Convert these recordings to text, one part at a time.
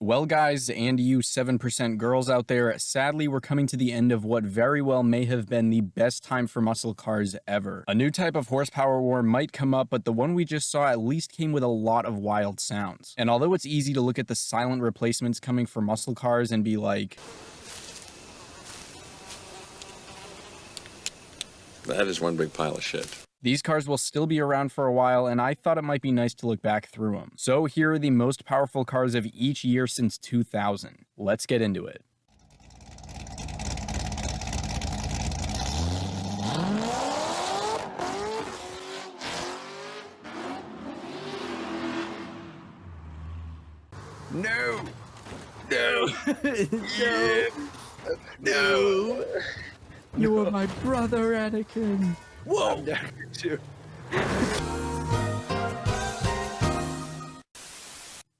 Well guys, and you 7% girls out there, sadly we're coming to the end of what very well may have been the best time for muscle cars ever. A new type of horsepower war might come up, but the one we just saw at least came with a lot of wild sounds. And although it's easy to look at the silent replacements coming for muscle cars and be like, that is one big pile of shit. these cars will still be around for a while, and I thought it might be nice to look back through them. So here are the most powerful cars of each year since 2000. Let's get into it. No! No! No! No! You are my brother, Anakin! Whoa! I'm down here too.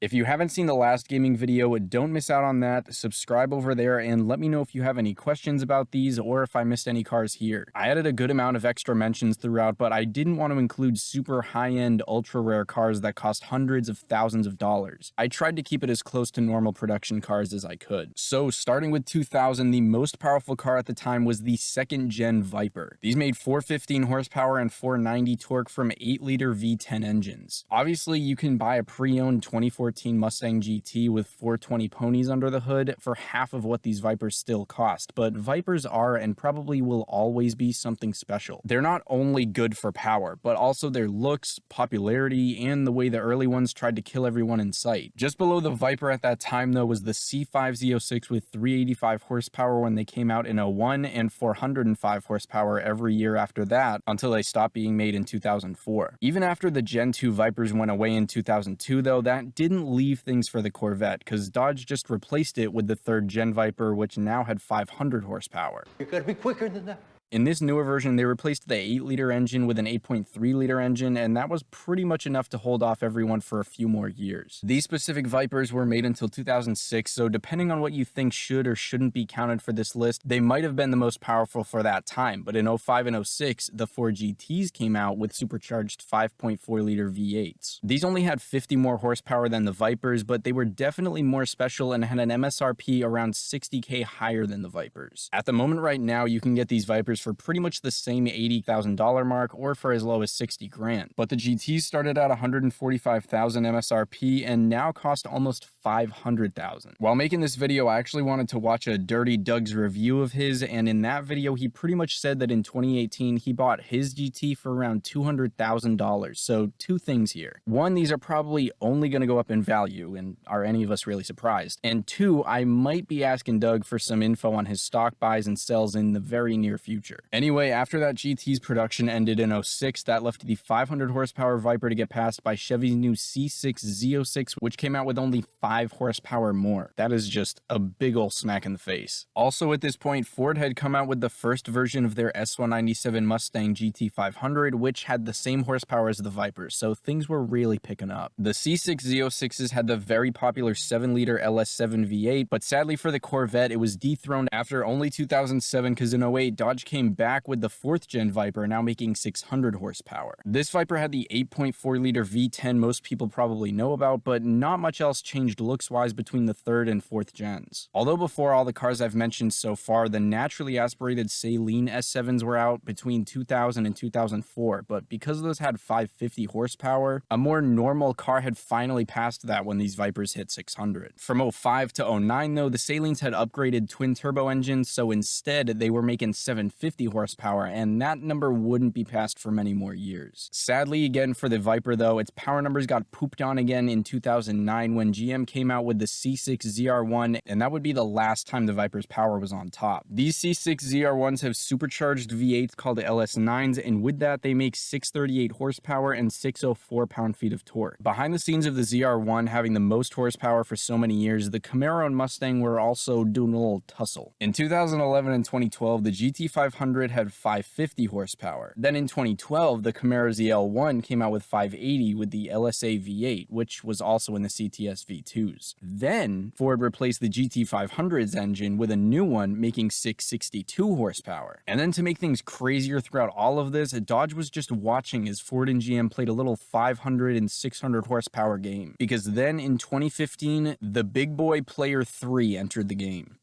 If you haven't seen the last gaming video, don't miss out on that. Subscribe over there and let me know if you have any questions about these or if I missed any cars here. I added a good amount of extra mentions throughout, but I didn't want to include super high-end, ultra-rare cars that cost hundreds of thousands of dollars. I tried to keep it as close to normal production cars as I could. So starting with 2000, the most powerful car at the time was the second-gen Viper. These made 415 horsepower and 490 torque from 8-liter V10 engines. Obviously, you can buy a pre-owned 2014 Mustang GT with 420 ponies under the hood for half of what these Vipers still cost, but Vipers are and probably will always be something special. They're not only good for power, but also their looks, popularity, and the way the early ones tried to kill everyone in sight. Just below the Viper at that time though was the C5 Z06 with 385 horsepower when they came out in 01 and 405 horsepower every year after that until they stopped being made in 2004. Even after the Gen 2 Vipers went away in 2002 though, that didn't leave things for the Corvette, because Dodge just replaced it with the 3rd gen Viper, which now had 500 horsepower. You gotta be quicker than that. In this newer version, they replaced the 8-liter engine with an 8.3-liter engine, and that was pretty much enough to hold off everyone for a few more years. These specific Vipers were made until 2006, so depending on what you think should or shouldn't be counted for this list, they might have been the most powerful for that time, but in 05 and 06, the 4 GTs came out with supercharged 5.4-liter V8s. These only had 50 more horsepower than the Vipers, but they were definitely more special and had an MSRP around 60K higher than the Vipers. At the moment right now, you can get these Vipers for pretty much the same $80,000 mark or for as low as 60 grand. But the GTs started at 145,000 MSRP and now cost almost 500,000. While making this video, I actually wanted to watch a Dirty Doug's review of his, and in that video, he pretty much said that in 2018, he bought his GT for around $200,000. So two things here. One, these are probably only going to go up in value, and are any of us really surprised? And two, I might be asking Doug for some info on his stock buys and sells in the very near future. Anyway, after that GT's production ended in 06, that left the 500 horsepower Viper to get passed by Chevy's new C6 Z06, which came out with only 5 horsepower more. That is just a big ol' smack in the face. Also at this point, Ford had come out with the first version of their S197 Mustang GT500, which had the same horsepower as the Vipers, so things were really picking up. The C6 Z06s had the very popular 7-liter LS7 V8, but sadly for the Corvette, it was dethroned after only 2007 because in 08, Dodge came back with the 4th gen Viper, now making 600 horsepower. This Viper had the 8.4-liter V10 most people probably know about, but not much else changed looks-wise between the 3rd and 4th gens. Although before all the cars I've mentioned so far, the naturally aspirated Saleen S7s were out between 2000 and 2004, but because those had 550 horsepower, a more normal car had finally passed that when these Vipers hit 600. From 05 to 09 though, the Saleens had upgraded twin-turbo engines, so instead they were making 750 horsepower, and that number wouldn't be passed for many more years. Sadly again for the Viper though, its power numbers got pooped on again in 2009 when GM came out with the C6 ZR1, and that would be the last time the Viper's power was on top. These C6 ZR1s have supercharged V8s called LS9s, and with that they make 638 horsepower and 604 pound-feet of torque. Behind the scenes of the ZR1 having the most horsepower for so many years, the Camaro and Mustang were also doing a little tussle. In 2011 and 2012, the GT500 GT500 had 550 horsepower. Then in 2012, the Camaro ZR1 came out with 580 with the LSA V8, which was also in the CTS V2s. Then Ford replaced the GT500's engine with a new one, making 662 horsepower. And then to make things crazier throughout all of this, Dodge was just watching as Ford and GM played a little 500 and 600 horsepower game. Because then in 2015, the Big Boy Player 3 entered the game.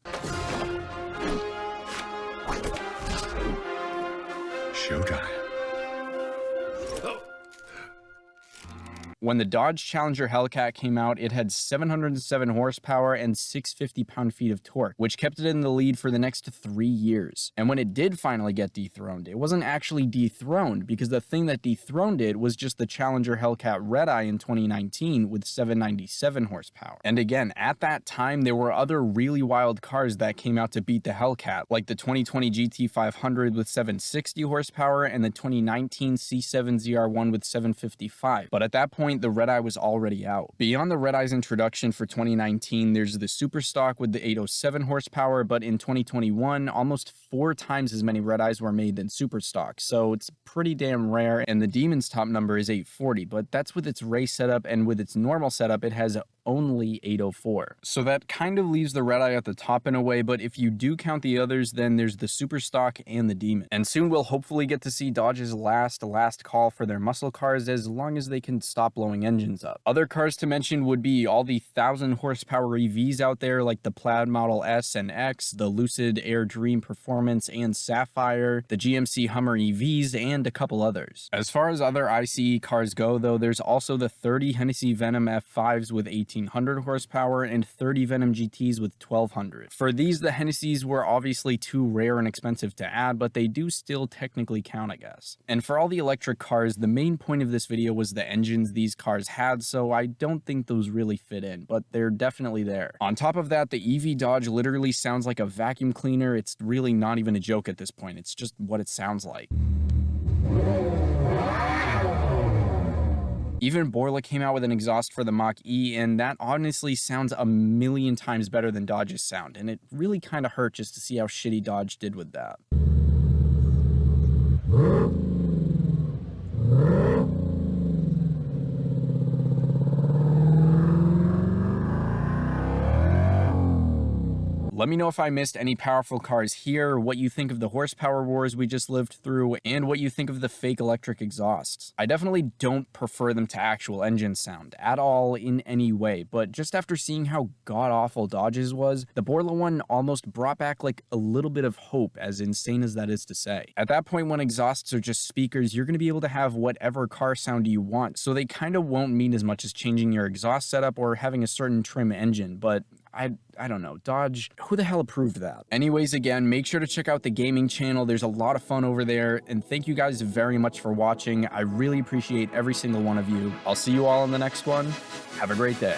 Showtime. When the Dodge Challenger Hellcat came out, it had 707 horsepower and 650 pound-feet of torque, which kept it in the lead for the next 3 years. And when it did finally get dethroned, it wasn't actually dethroned, because the thing that dethroned it was just the Challenger Hellcat Red Eye in 2019 with 797 horsepower. And again, at that time, there were other really wild cars that came out to beat the Hellcat, like the 2020 GT500 with 760 horsepower and the 2019 C7 ZR1 with 755. But at that point, the Red Eye was already out. Beyond the Red Eye's introduction for 2019, there's the Superstock with the 807 horsepower, but in 2021, almost 4 times as many Red Eyes were made than Superstock, so it's pretty damn rare, and the Demon's top number is 840, but that's with its race setup, and with its normal setup, it has only 804. So that kind of leaves the Red Eye at the top in a way, but if you do count the others, then there's the Superstock and the Demon. And soon we'll hopefully get to see Dodge's last call for their muscle cars, as long as they can stop blowing engines up. Other cars to mention would be all the 1,000 horsepower EVs out there, like the Plaid Model S and X, the Lucid Air Dream Performance and Sapphire, the GMC Hummer EVs, and a couple others. As far as other ICE cars go, though, there's also the 30 Hennessy Venom F5s with 1,800 horsepower and 30 Venom GTs with 1,200. For these, the Hennessy's were obviously too rare and expensive to add, but they do still technically count, I guess. And for all the electric cars, the main point of this video was the engines these cars had, so I don't think those really fit in, but they're definitely there. On top of that, the EV Dodge literally sounds like a vacuum cleaner. It's really not even a joke at this point. It's just what it sounds like. Even Borla came out with an exhaust for the Mach-E, and that honestly sounds a million times better than Dodge's sound, and it really kind of hurt just to see how shitty Dodge did with that. Let me know if I missed any powerful cars here, what you think of the horsepower wars we just lived through, and what you think of the fake electric exhausts. I definitely don't prefer them to actual engine sound at all in any way, but just after seeing how god-awful Dodge's was, the Borla one almost brought back like a little bit of hope, as insane as that is to say. At that point, when exhausts are just speakers, you're going to be able to have whatever car sound you want, so they kind of won't mean as much as changing your exhaust setup or having a certain trim engine, but I don't know, Dodge, who the hell approved that? Anyways, again, make sure to check out the gaming channel. There's a lot of fun over there, and thank you guys very much for watching. I really appreciate every single one of you. I'll see you all in the next one. Have a great day.